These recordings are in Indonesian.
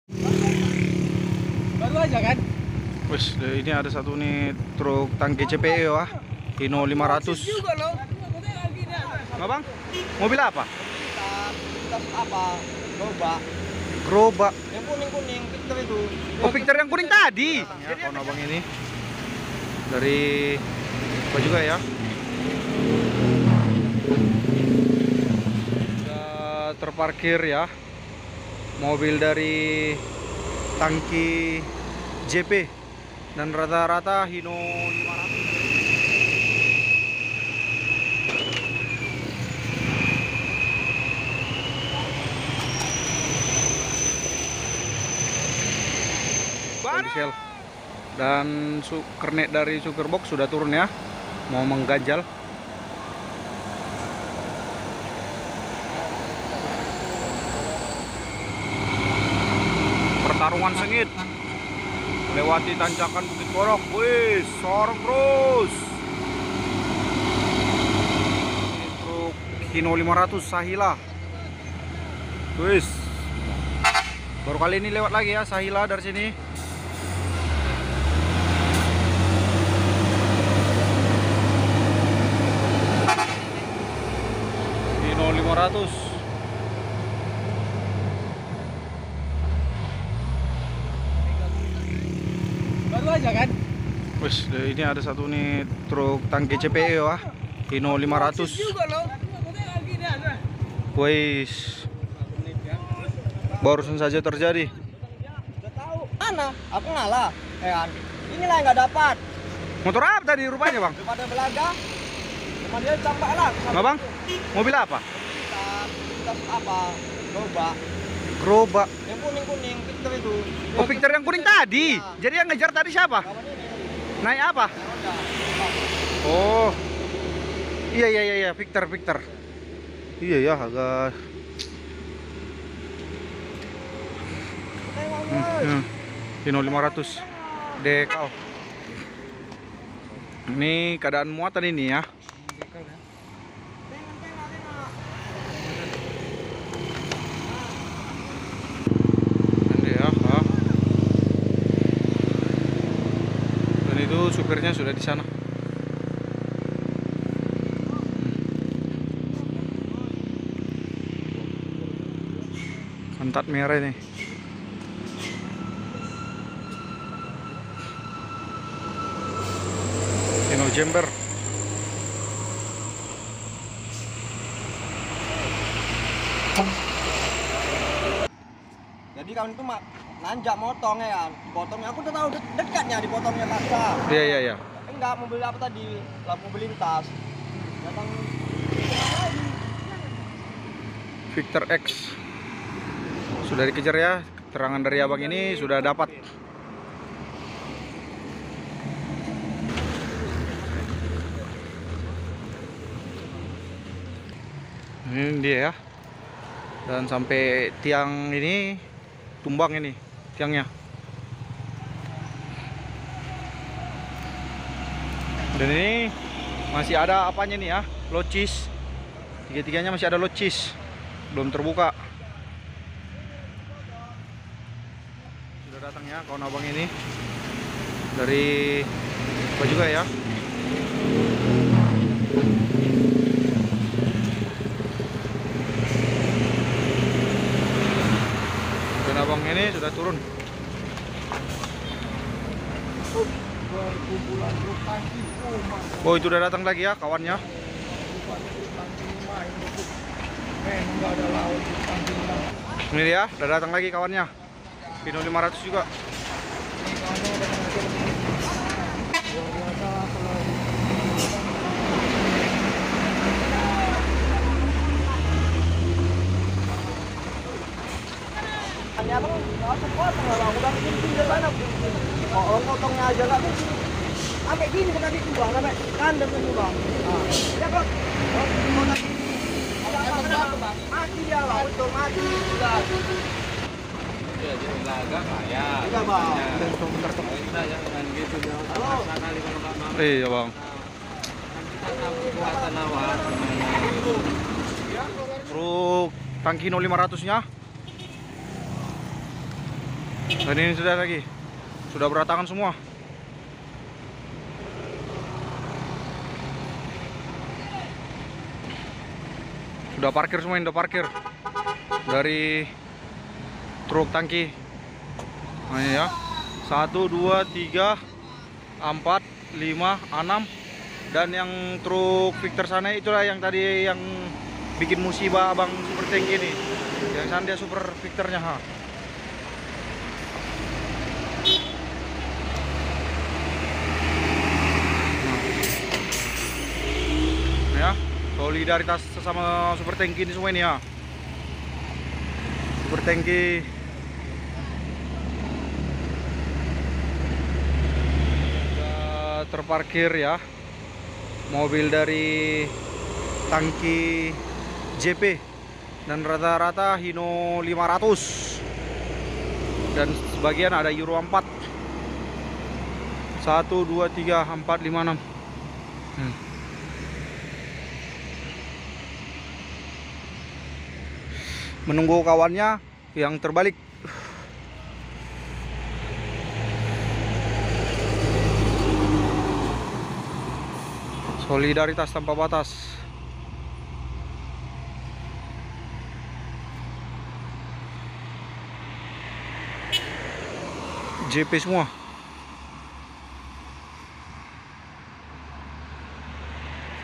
Baru aja kan? Wes, ini ada satu nih truk tangki CPE wah. Hino 500. Juga loh. Nggak bang? Mobil apa? Kita apa? Gerobak. Gerobak. Yang kuning-kuning, Victor itu. Oh, Victor yang kuning tadi. Ya, kawan abang ini dari apa juga ya? Sudah terparkir ya. Mobil dari tangki JP dan rata-rata Hino 500. Polisial dan kernet dari supir box sudah turun ya, mau mengganjal. Pertarungan sengit melewati tanjakan Bukit Borok. Wih, sorong terus. Ini truk Hino 500 Sahila. Wih, baru kali ini lewat lagi ya Sahila dari sini. Hino 500. Baru aja kan? Wes, ini ada satu nih truk tangki CPE wah. Hino 500. Juga loh. Wes, barusan saja terjadi. Udah tahu. Mana? Aku ngalah. Kan? Inilah yang nggak dapat. Motor apa tadi rupanya bang? Daripada belaga. Cuma dia campak lah. Nggak bang? Mobil apa? Kita apa? Gerobak. Gerobak. Yang kuning-kuning, Victor itu. Oh, Victor yang kuning tadi. Jadi yang ngejar tadi siapa? Kawan ini. Naik apa? Roda. Oh, iya, Victor. Iya ya, agak. Hino 500 dekal. Ini keadaan muatan ini ya. Ini ya, dan itu supirnya sudah di sana. Pantat merah ini. Hino Jember. Jadi kawan itu nanjak motong ya kan. Potongnya aku udah tahu dekatnya dipotongnya paksa. Iya. Tapi enggak mobil apa tadi? Lampu lintas. Datang Victor X sudah dikejar ya. Keterangan dari abang ini sudah dapat. Ini dia ya. Dan sampai tiang ini tumbang ini tiangnya. Dan ini masih ada apanya nih ya? Locis. Tiga-tiganya masih ada locis. Belum terbuka. Sudah datang ya kawan abang ini. Dari apa juga ya? Dan abang ini sudah turun. Oh, itu udah datang lagi ya kawannya. Ini dia, udah datang lagi kawannya. Hino 500 juga. hanya abang langsung potong lah bang. Udah bikin di sana. Oh, potongnya aja nggak bisa. Sampai gini kan tadi tuh bang, sampai kandang tuh bang. Ya bang. Oh, tadi. Ada apa bang? Mati dia bang, betul mati. Sudah. Ya, jadi laga kaya. Iya bang. Kita jangan gitu, jangan paksa kali kalau nggak mau. Iya bang. Kan kita tahu kuasa nawar. Truk tangki 500 nya Dan ini sudah berantakan semua. Sudah parkir semua, udah parkir dari truk tangki. Nah ini ya, 1, 2, 3, 4, 5, 6. Dan yang truk Victor sana itulah yang tadi yang bikin musibah abang super tanki ini. Yang sana dia super Victornya, ha. Nah, ya, solidaritas sesama super tanki ini semua ini ya. Super tanki terparkir ya, mobil dari tangki JP dan rata-rata Hino 500 dan sebagian ada Euro 4. 1, 2, 3, 4, 5, 6. Menunggu kawannya yang terbalik. Solidaritas tanpa batas. JP semua.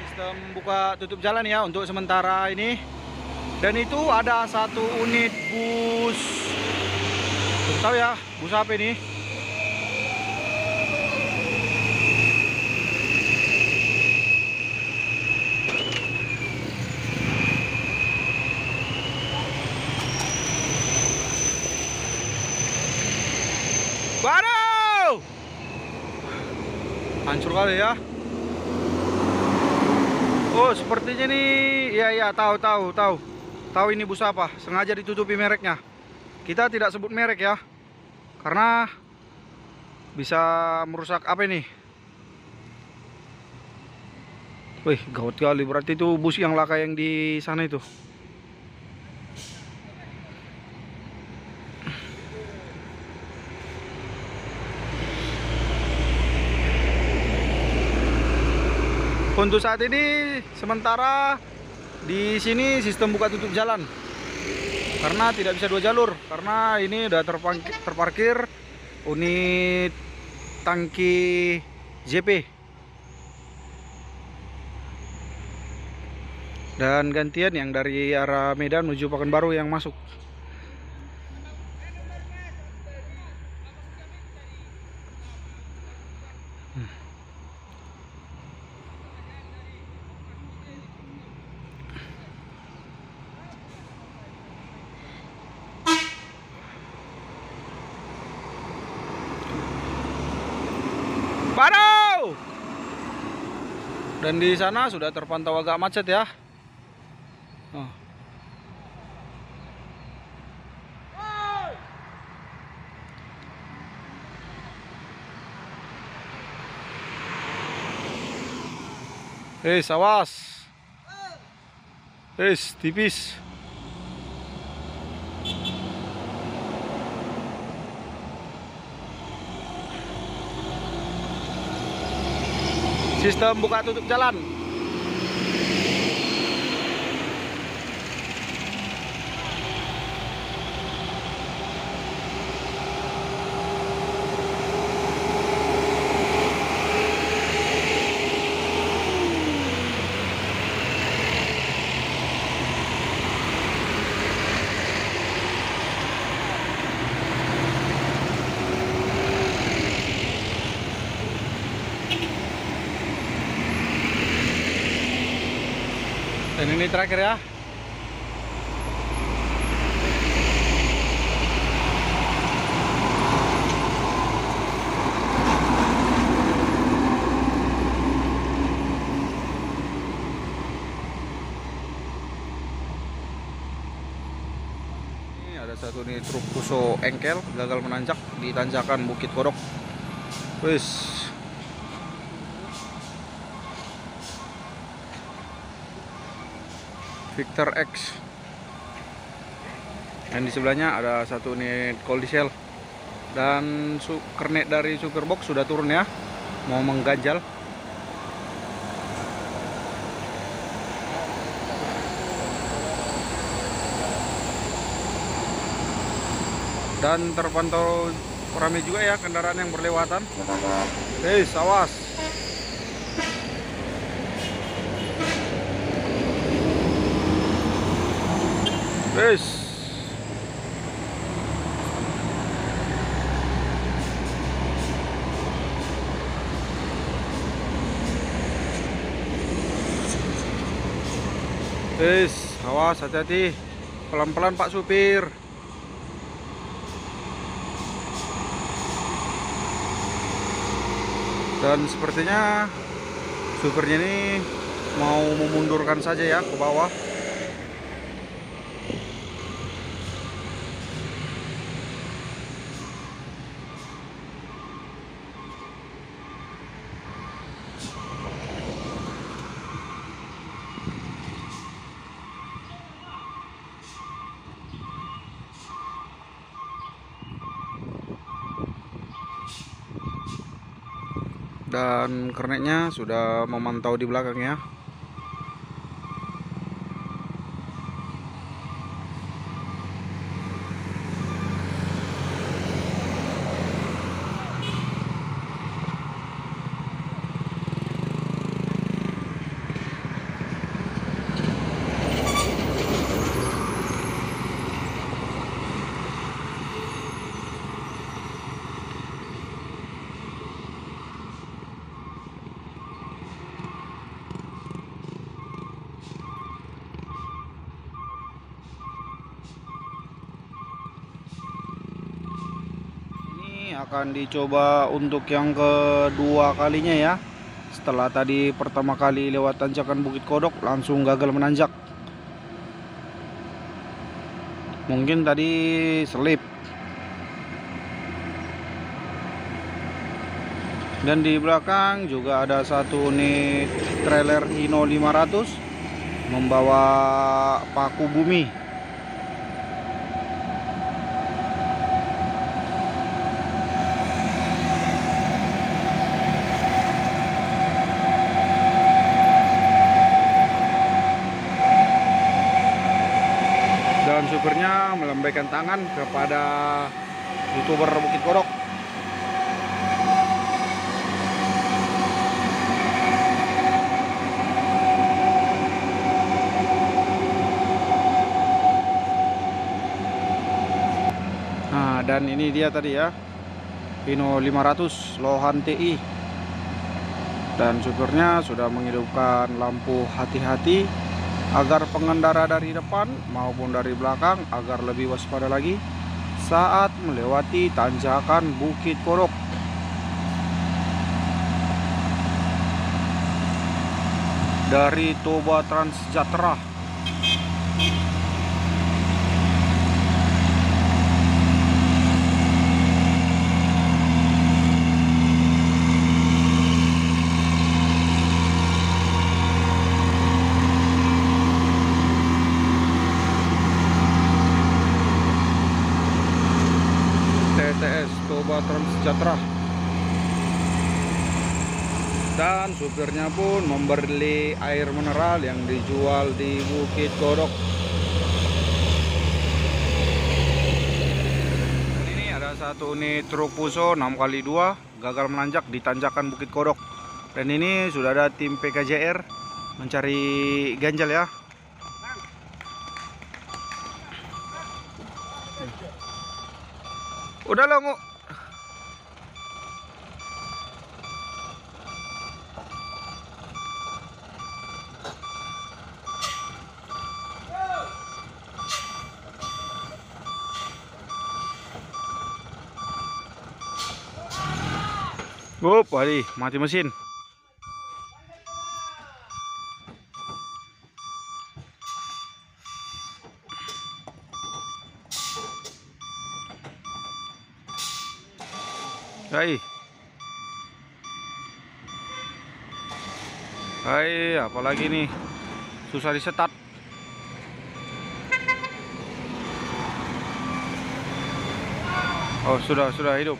Sistem buka tutup jalan ya untuk sementara ini. Dan itu ada 1 unit bus. Belum tahu ya, bus apa ini? Baru hancur kali ya. Oh sepertinya nih, ya tahu ini bus apa. Sengaja ditutupi mereknya. Kita tidak sebut merek ya, karena bisa merusak apa ini. Wih gawat kali, berarti itu bus yang laka yang di sana itu. Untuk saat ini sementara di sini sistem buka tutup jalan karena tidak bisa 2 jalur, karena ini udah terparkir unit tangki JP. Dan gantian yang dari arah Medan menuju Pekanbaru yang masuk. Baru. Dan di sana sudah terpantau agak macet ya. Oh. Awas. Tipis. Sistem buka tutup jalan. Dan ini terakhir ya. Ini ada satu nih truk Fuso engkel gagal menanjak di tanjakan Bukit Kodok. Wis. Victor X. Dan di sebelahnya ada satu unit cold diesel Dan kernet dari supir box sudah turun ya, mau mengganjal. Dan terpantau ramai juga ya kendaraan yang berlewatan. Awas. Awas, hati-hati. Pelan-pelan Pak supir. Dan sepertinya supirnya ini mau memundurkan saja ya ke bawah. Dan kernetnya sudah memantau di belakangnya. Akan dicoba untuk yang kedua kalinya ya. Setelah tadi pertama kali lewat tanjakan Bukit Kodok langsung gagal menanjak. Mungkin tadi selip. Dan di belakang juga ada satu unit trailer Hino 500 membawa paku bumi. Dan supirnya melambaikan tangan kepada YouTuber Bukit Kodok. Nah, dan ini dia tadi ya, Hino 500 Lohan TI. Dan supirnya sudah menghidupkan lampu hati-hati agar pengendara dari depan maupun dari belakang agar lebih waspada lagi saat melewati tanjakan Bukit Kodok. Dari Toba Trans Sejahtera. TTS Toba Trans Sejahtera. Dan supirnya pun membeli air mineral yang dijual di Bukit Kodok. Ini ada satu unit truk Fuso 6x2 gagal menanjak di tanjakan Bukit Kodok. Dan ini sudah ada tim PKJR mencari ganjal ya. Udah lah, Ngu. Wadi, mati mesin. Hai, apalagi nih susah disetat. Oh, sudah hidup.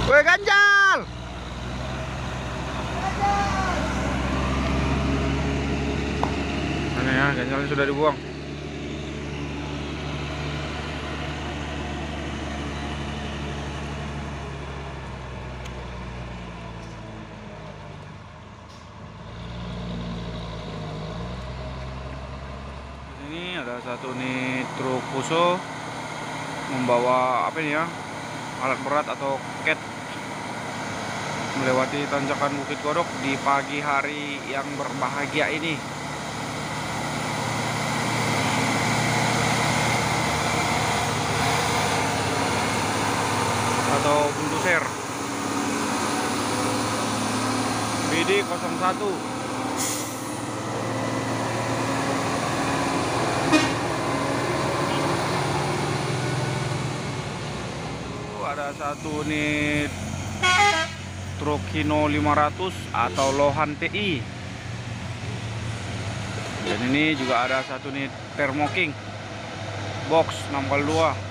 Weh, ganjal! Mana ya, ganjalnya sudah dibuang. Ini ada satu nih truk Fuso membawa apa ini ya, alat berat atau cat melewati tanjakan Bukit Kodok di pagi hari yang berbahagia ini. Atau bulldozer BD 01. Ada satu nih truk Hino 500 atau Lohan TI. Dan ini juga ada satu nih Thermo King box 6x2.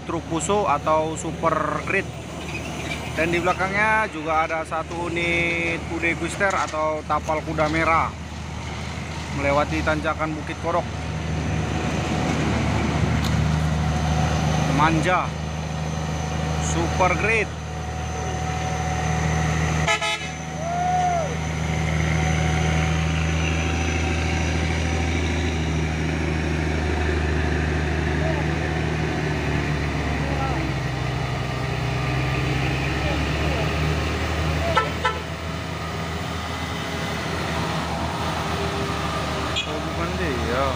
Truk Fuso atau Super Grid, dan di belakangnya juga ada satu unit Kuda Guster atau tapal kuda merah melewati tanjakan Bukit Kodok. Manja Super Grid. Ya.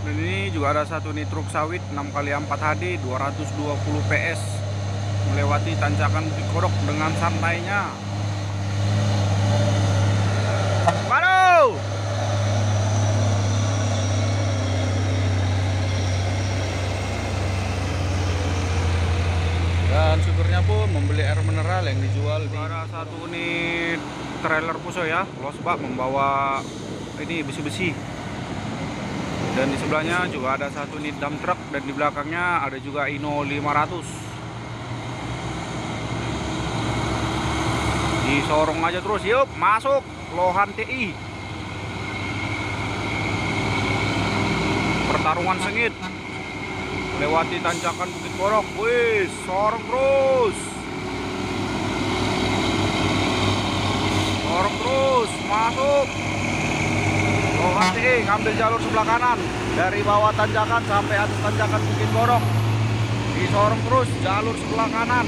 Dan ini juga ada satu nih truk sawit 6x4 HD 220 PS melewati tanjakan Bukit Kodok dengan santainya. Waduh! Dan supirnya pun membeli air mineral yang dijual di... Ada satu unit trailer Fuso ya, losbak membawa ini besi-besi. Dan di sebelahnya juga ada satu unit dump truck, dan di belakangnya ada juga Hino 500. Disorong aja terus, yuk masuk Lohan TI. Pertarungan sengit lewati tanjakan Bukit Kodok. Wih, sorong terus. Sorong terus, masuk. Lohan TI ngambil jalur sebelah kanan dari bawah tanjakan sampai atas tanjakan Bukit Kodok. Disorong terus jalur sebelah kanan.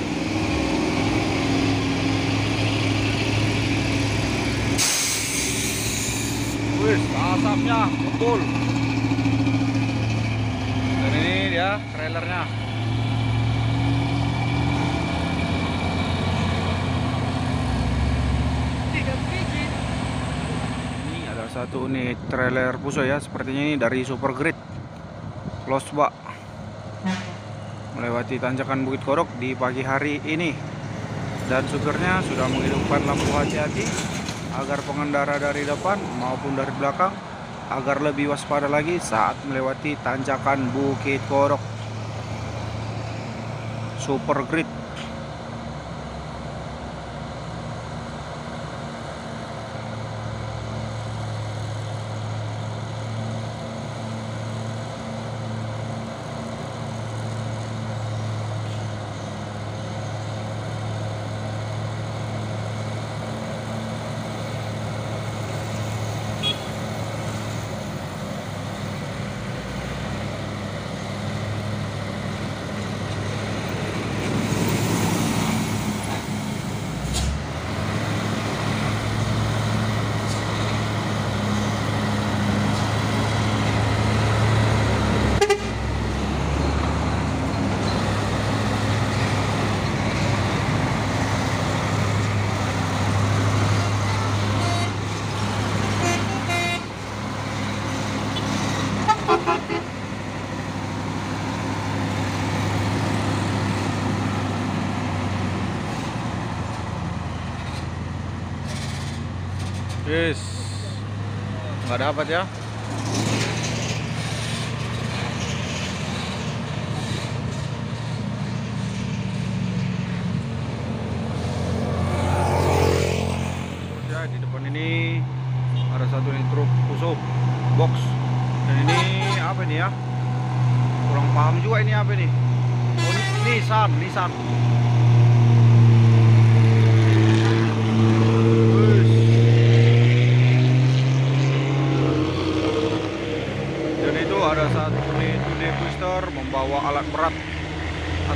Wih, asapnya betul. Dan ini dia trailernya. Ini ada satu unit trailer Fuso ya, sepertinya ini dari Super Grid losbak melewati tanjakan Bukit Kodok di pagi hari ini. Dan supirnya sudah menghidupkan lampu hati-hati agar pengendara dari depan maupun dari belakang agar lebih waspada lagi saat melewati tanjakan Bukit Kodok. Super Grid. Yes, nggak dapat ya. Terus ya di depan ini ada satu nih truk Fuso box, dan ini apa ini ya? Kurang paham juga ini apa nih? Oh, Nissan. Dan itu ada satu unit booster membawa alat berat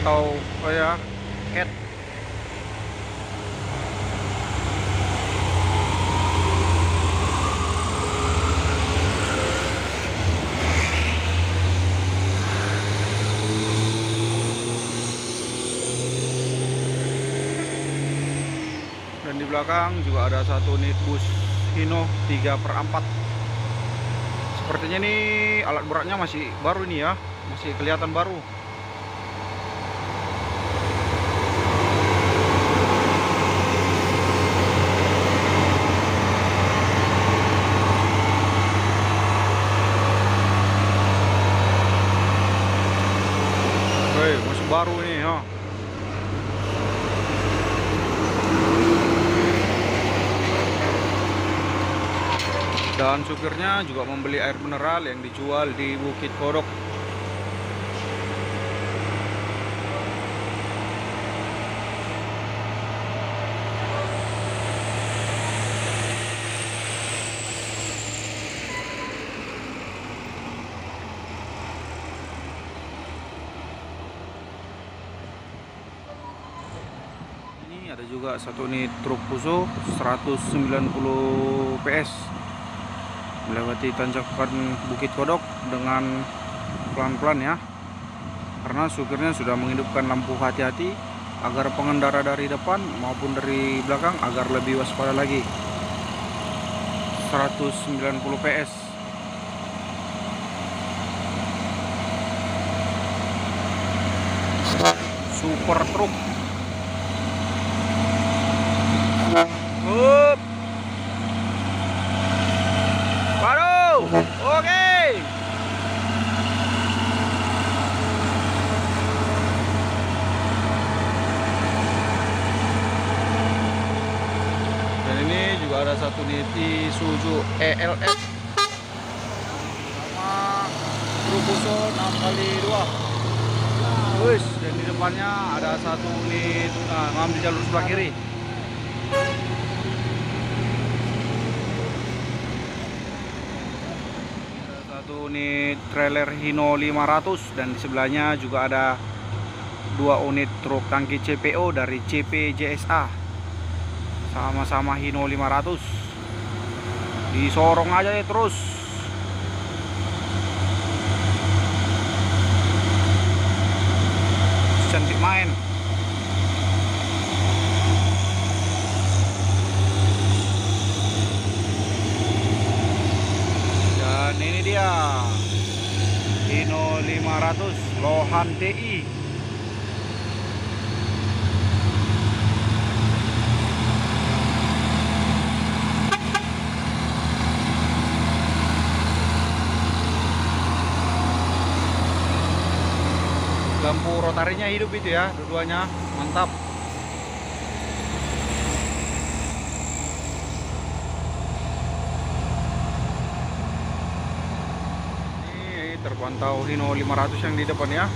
atau cat. Dan di belakang juga ada satu unit bus Hino 3/4. Sepertinya nih alat beratnya masih baru ini ya, masih kelihatan baru. Masih baru ini ya. Dan supirnya juga membeli air mineral yang dijual di Bukit Kodok. Ini ada juga satu unit truk Fuso 190 PS melewati tanjakan Bukit Kodok dengan pelan-pelan ya, karena supirnya sudah menghidupkan lampu hati-hati agar pengendara dari depan maupun dari belakang agar lebih waspada lagi. 190 PS. Super truk. Up. Oke. Dan ini juga ada satu unit Isuzu ELS sama truk Fuso 6x2. Wis, dan di depannya ada satu unit ngambil jalur sebelah kiri. Unit trailer Hino 500, dan di sebelahnya juga ada 2 unit truk tangki CPO dari CP JSA, sama-sama Hino 500. Disorong aja ya terus. Cantik main. Dan ini dia Hino 500 Lohan TI. Lampu rotarinya hidup itu ya, dua-duanya mantap. Terpantau Hino 500 yang di depan ya,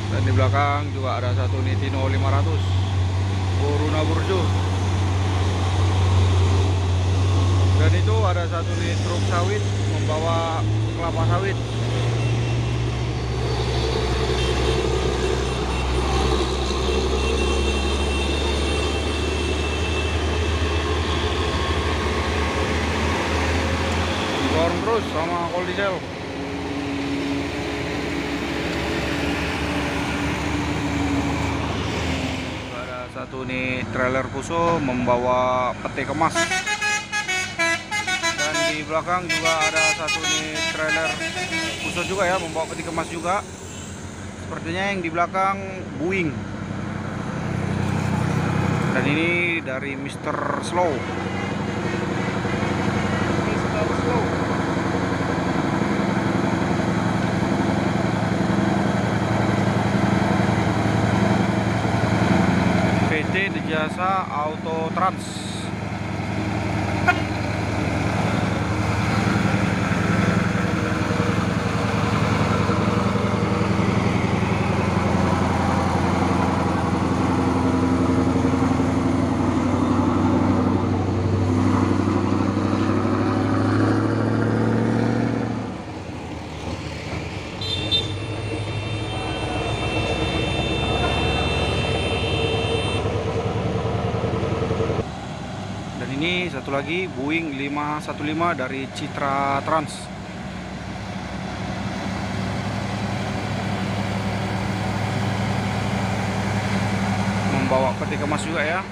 dan di belakang juga ada satu unit Hino 500 Boruna Burjo, dan itu ada satu unit truk sawit membawa kelapa sawit. Dorong terus sama kol diesel. Satu nih trailer Fuso membawa peti kemas, dan di belakang juga ada satu nih trailer Fuso juga ya, membawa peti kemas juga. Sepertinya yang di belakang Boeing, dan ini dari Mr. Slow. unit jasa Auto Trans. Ini satu lagi Boeing 515 dari Citra Trans. Membawa peti kemas juga ya.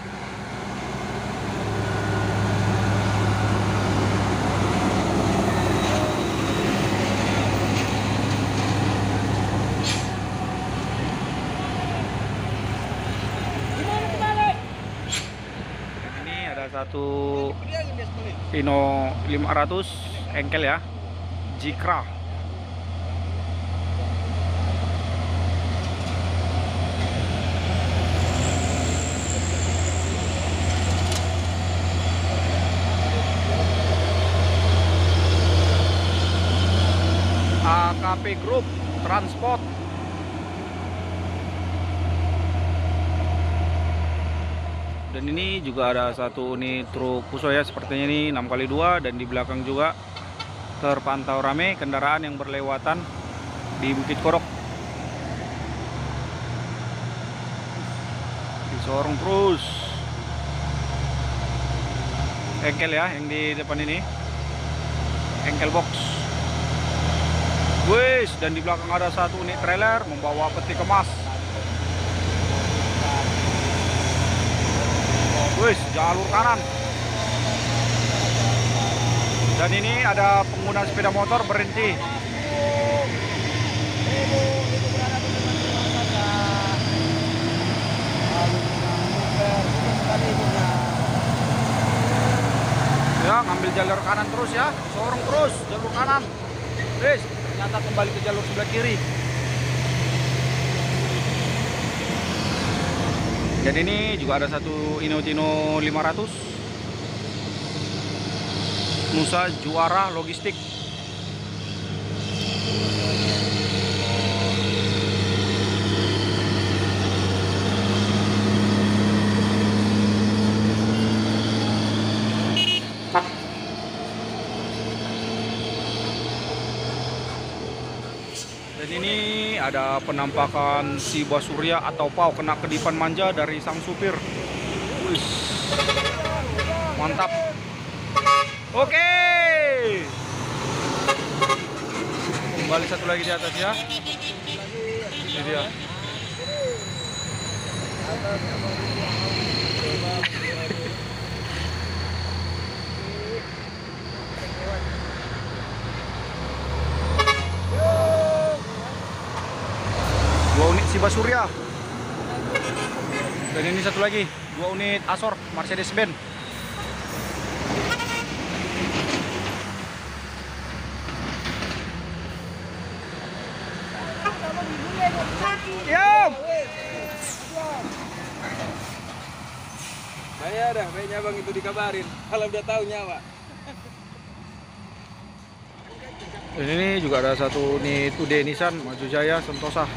Satu Pino 500 engkel ya, Jikra. AKP Group Transport. Dan ini juga ada satu unit truk Fuso ya, sepertinya ini 6x2, dan di belakang juga terpantau rame kendaraan yang berlewatan di Bukit Korok. Disorong terus. Engkel ya yang di depan ini. Engkel box. Wes, dan di belakang ada satu unit trailer membawa peti kemas. Wis, jalur kanan. Dan ini ada pengguna sepeda motor berhenti. Ya, ngambil jalur kanan terus ya, sorong terus jalur kanan. Wis, ternyata kembali ke jalur sebelah kiri. Dan ini juga ada satu Inotino 500 Nusa Juara Logistik. Dan ini ada penampakan si Basurya atau Pau kena kedipan manja dari sang supir. Wih, mantap. Oke, kembali satu lagi di atas ya. Ini dia. Dua unit si Basurya. Dan ini satu lagi, 2 unit Asor Mercedes-Benz. Yum. Saya dah, kayaknya bang itu dikabarin. Kalau udah tahu nyawa. Dan ini juga ada satu unit UD Nissan Maju Jaya Sentosa.